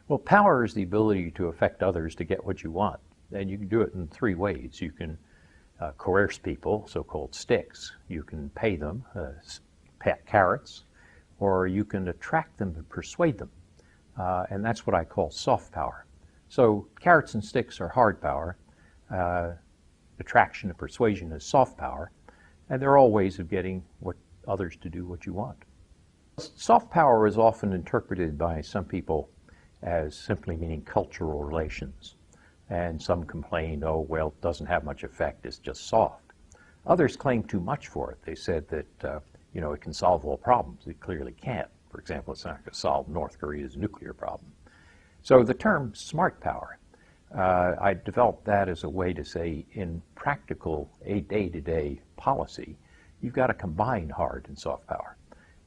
Well, power is the ability to affect others to get what you want. And you can do it in three ways. You can coerce people, so-called sticks. You can pay them, carrots, or you can attract them and persuade them. And that's what I call soft power. So carrots and sticks are hard power. Attraction and persuasion is soft power. And they're all ways of getting others to do what you want. Soft power is often interpreted by some people as simply meaning cultural relations. And some complain, oh, well, it doesn't have much effect, it's just soft. Others claim too much for it. They said that, it can solve all problems. It clearly can't. For example, it's not going to solve North Korea's nuclear problem. So the term smart power, I developed that as a way to say in practical, day-to-day policy, you've got to combine hard and soft power.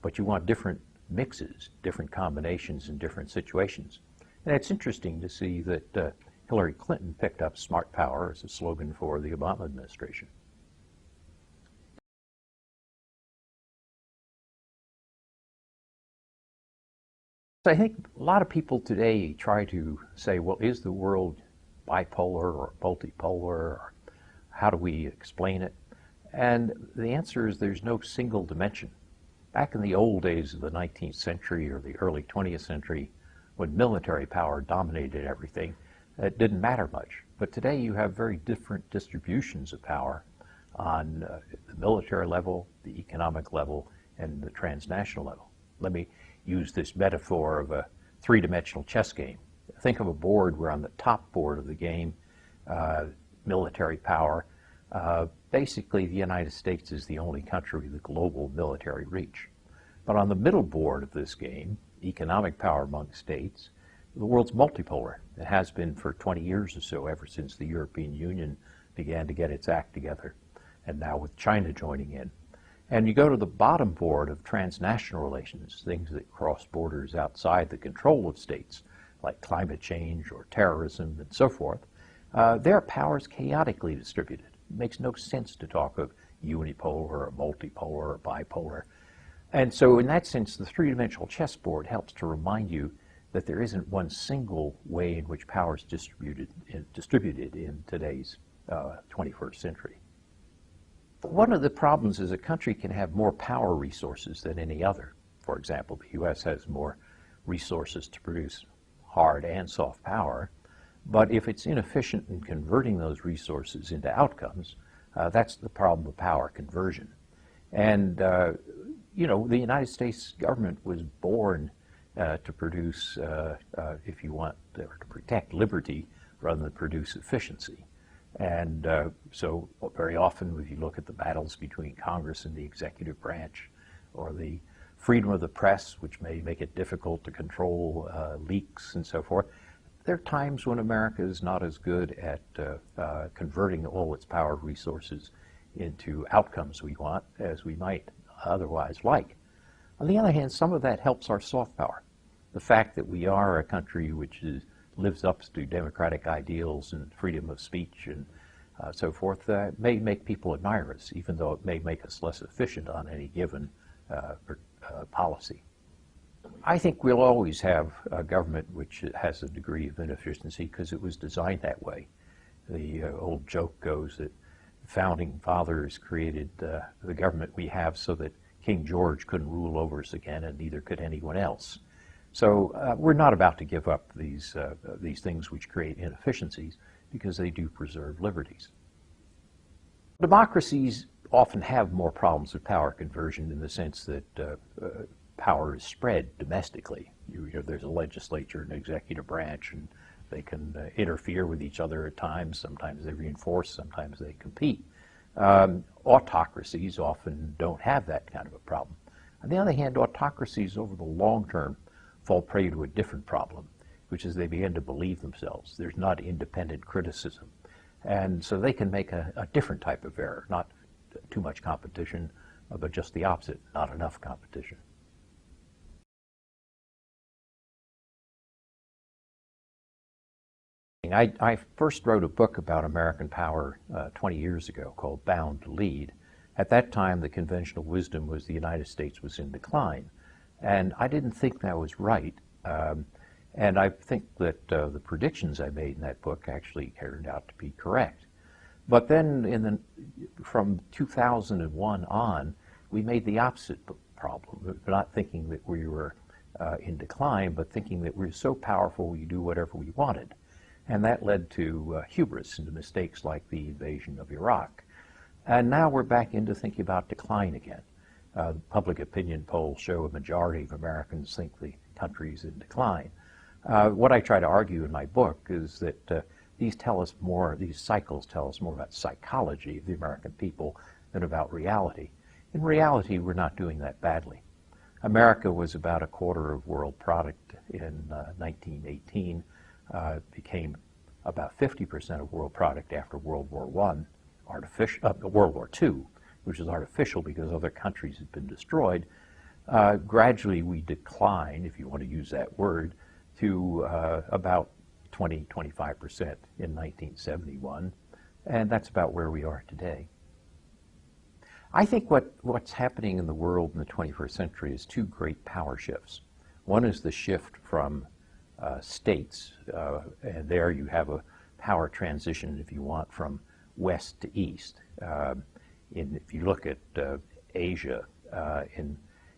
But you want different mixes, different combinations in different situations. And it's interesting to see that Hillary Clinton picked up smart power as a slogan for the Obama administration. So I think a lot of people today try to say, well, is the world bipolar or multipolar, or how do we explain it? And the answer is there's no single dimension. Back in the old days of the 19th century or the early 20th century, when military power dominated everything, it didn't matter much. But today you have very different distributions of power on the military level, the economic level, and the transnational level. Let me use this metaphor of a three-dimensional chess game. Think of a board where on the top board of the game, military power, basically the United States is the only country with a global military reach. But on the middle board of this game, economic power among states, the world's multipolar. It has been for 20 years or so, ever since the European Union began to get its act together, and now with China joining in. And you go to the bottom board of transnational relations, things that cross borders outside the control of states, like climate change or terrorism and so forth. Their power is chaotically distributed. It makes no sense to talk of unipolar or multipolar or bipolar. And so in that sense, the three-dimensional chessboard helps to remind you that there isn't one single way in which power is distributed in today's 21st century. One of the problems is a country can have more power resources than any other. For example, the U.S. has more resources to produce hard and soft power, but if it's inefficient in converting those resources into outcomes, that's the problem of power conversion. And, the United States government was born to produce, if you want, to protect liberty rather than produce efficiency. And so very often, if you look at the battles between Congress and the executive branch, or the freedom of the press, which may make it difficult to control leaks and so forth, there are times when America is not as good at converting all its power resources into outcomes we want as we might otherwise like. On the other hand, some of that helps our soft power. The fact that we are a country which lives up to democratic ideals and freedom of speech and so forth may make people admire us, even though it may make us less efficient on any given policy. I think we'll always have a government which has a degree of inefficiency because it was designed that way. The old joke goes that the founding fathers created the government we have so that King George couldn't rule over us again, and neither could anyone else. So we're not about to give up these things which create inefficiencies because they do preserve liberties. Democracies often have more problems with power conversion in the sense that power is spread domestically. There's a legislature and executive branch, and they can interfere with each other at times. Sometimes they reinforce, sometimes they compete. Autocracies often don't have that kind of a problem. On the other hand, autocracies over the long term fall prey to a different problem, which is they begin to believe themselves. There's not independent criticism. And so they can make a different type of error, not too much competition, but just the opposite, not enough competition. I first wrote a book about American power 20 years ago called Bound to Lead. At that time, the conventional wisdom was the United States was in decline. And I didn't think that was right. And I think that the predictions I made in that book actually turned out to be correct. But then from 2001 on, we made the opposite problem, not thinking that we were in decline, but thinking that we were so powerful we could do whatever we wanted. And that led to hubris and to mistakes like the invasion of Iraq. And now we're back into thinking about decline again. Public opinion polls show a majority of Americans think the country's in decline. What I try to argue in my book is that these cycles tell us more about psychology of the American people than about reality. In reality, we're not doing that badly. America was about a quarter of world product in 1918, became about 50% of world product after World War World War II, which is artificial because other countries had been destroyed. Gradually we decline, if you want to use that word, to about 20-25% in 1971, and that's about where we are today. I think what's happening in the world in the 21st century is two great power shifts. One is the shift from states, and there you have a power transition, if you want, from west to east. If you look at Asia, in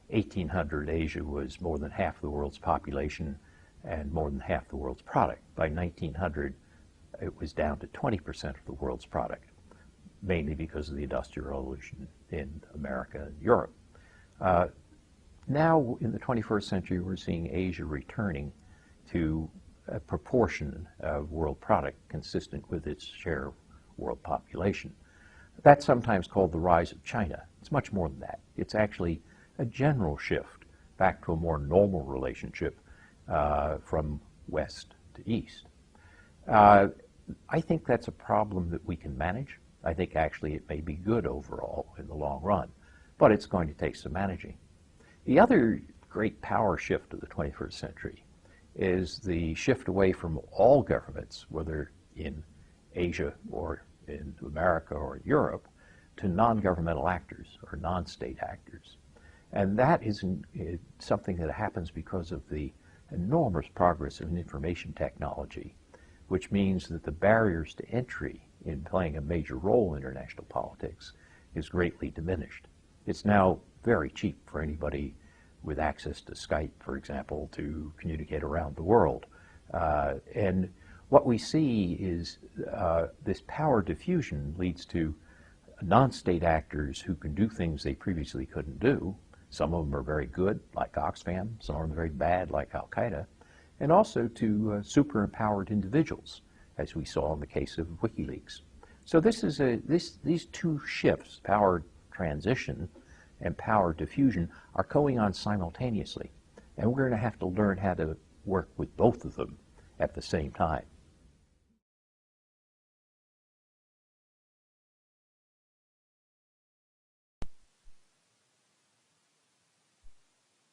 1800, Asia was more than half the world's population and more than half the world's product. By 1900, it was down to 20% of the world's product, mainly because of the Industrial Revolution in America and Europe. Now, in the 21st century, we're seeing Asia returning to a proportion of world product consistent with its share of world population. That's sometimes called the rise of China. It's much more than that. It's actually a general shift back to a more normal relationship from west to east. I think that's a problem that we can manage. I think actually it may be good overall in the long run, but it's going to take some managing. The other great power shift of the 21st century is the shift away from all governments, whether in Asia or in America or Europe, to non-governmental actors or non-state actors. And that is something that happens because of the enormous progress in information technology, which means that the barriers to entry in playing a major role in international politics is greatly diminished. It's now very cheap for anybody with access to Skype, for example, to communicate around the world. And what we see is this power diffusion leads to non-state actors who can do things they previously couldn't do. Some of them are very good, like Oxfam. Some of them are very bad, like Al-Qaeda. And also to super-empowered individuals, as we saw in the case of WikiLeaks. So these two shifts, power transition and power diffusion, are going on simultaneously. And we're going to have to learn how to work with both of them at the same time.